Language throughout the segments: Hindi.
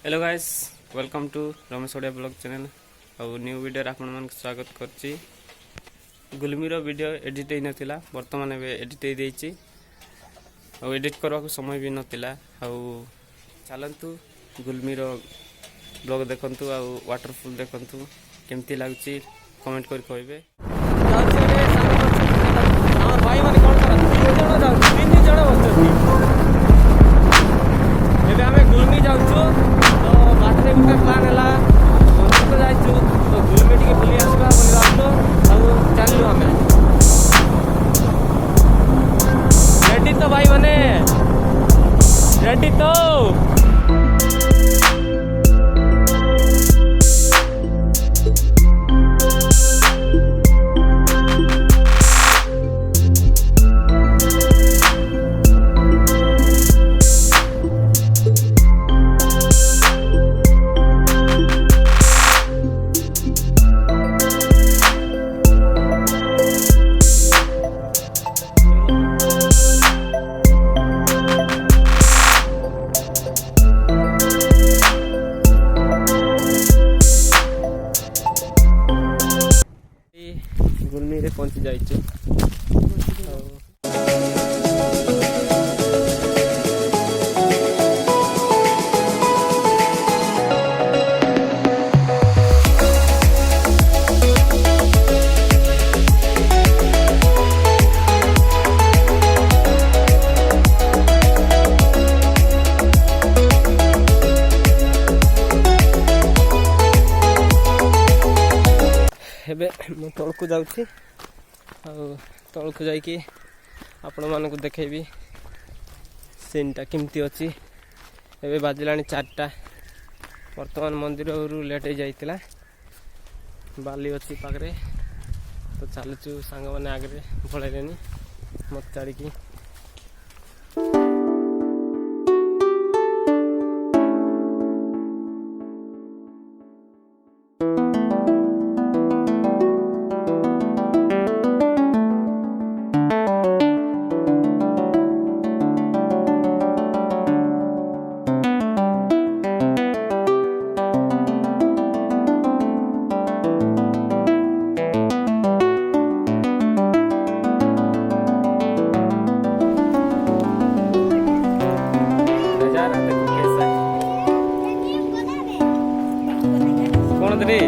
Hello guys, welcome to rameshodiavlog channel. और न्यू वीडियो आपण मन स्वागत करछि। गुलमी रो वीडियो एडिट हे नथिला, वर्तमान एडिट हे देछि और एडिट करबा को समय भी नथिला। और चलंतु गुलमी रो ब्लॉग देखंतु और वाटरफॉल देखंतु केमती लागछि कमेंट कर कहबे। भाई माने कोन करत 3 जण बसती एबे हमें गुलमी जाउछु। तो बाटरे गुटे प्लान हला मंदिर को जाइछु, तो गुलमी टिके बुली आसबा बोली भाबलो और चललु हमें। रेडी तो भाई माने रेडी तो गुलमी रे पहुंची जाइछु। एबे मु तळकु जाउछि और तळकु जाइकी आपण मानकु देखेबी सीनटा केमती अछि। एबे बाजिलानी 4टा। वर्तमान मंदिर रु लेट हो जाइतिला, बाली अछि पाखरे। तो चलुछु सांग माने आगरे पळैलेनी मत चाड़ीकी। रे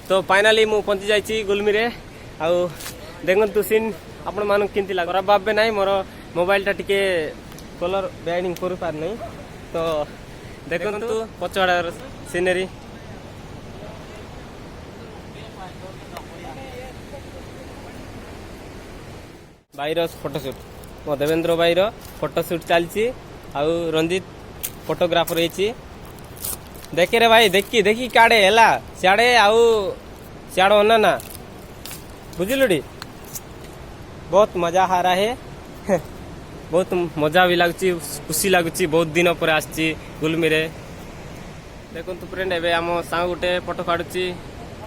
तो फाइनली मु पहुंची जाइछि गुलमी रे। आउ देखंतु सीन आपण मानु किंती लाग खराब भाबे नाही। मोर मोबाइल टा टिके कलर बैडिंग करू पार नहीं। तो देखंतु पछाड़ सीनरी भाईर फोटोशूट, मो देवेंद्र भाईर फोटोशूट चलती। आउ रंजित फोटोग्राफर रही। देखे रे भाई, देखी देखी काड़े है सियाड़े आउ सियाड़ होना ना बुझलुडी। बहुत मजा आ रहा है बहुत मजा भी लगुच, खुशी लगुच। बहुत दिन पर आसी गुलमी रे। देखो फ्रेंड एवं आम सांग गोटे फोटो काढ़ुची।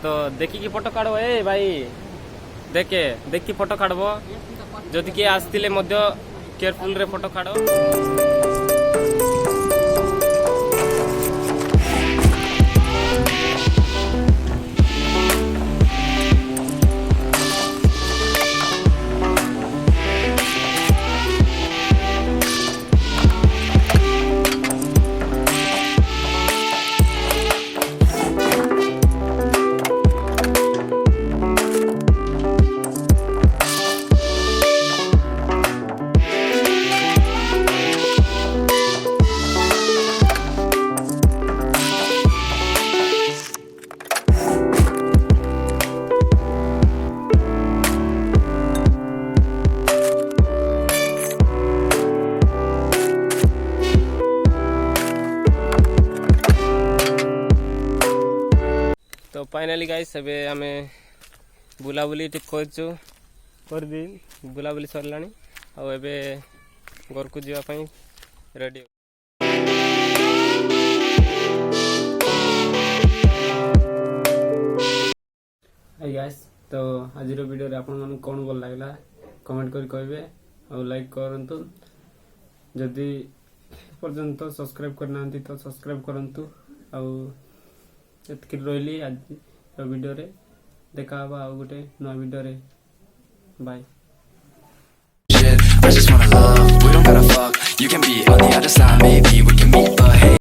तो देखिकी फोटो काढ़ ए भाई, देखे देखी फोटो काढ़ब। जदि किए आसते केयरफुल रे फोटो काढ़। तो फाइनली गाइस एबे आमे बुलाबुली ठीक करछु कर दी। बुलाबुली सरलानी आ एबे घर को जीवा पई रेडी। तो आज वीडियो रे आपण मन कौन भल लागला कमेंट करी कहबे और लाइक करंतु जदि पर्यंत सब्सक्राइब करना तो सब्सक्राइब करंतु और एतकी रही आज वीडियो रे देखा आ गोटे नया वीडियो रे bye I just wanna love, we don't gotta fuck. You can be on the other side, maybe we can meet, but hey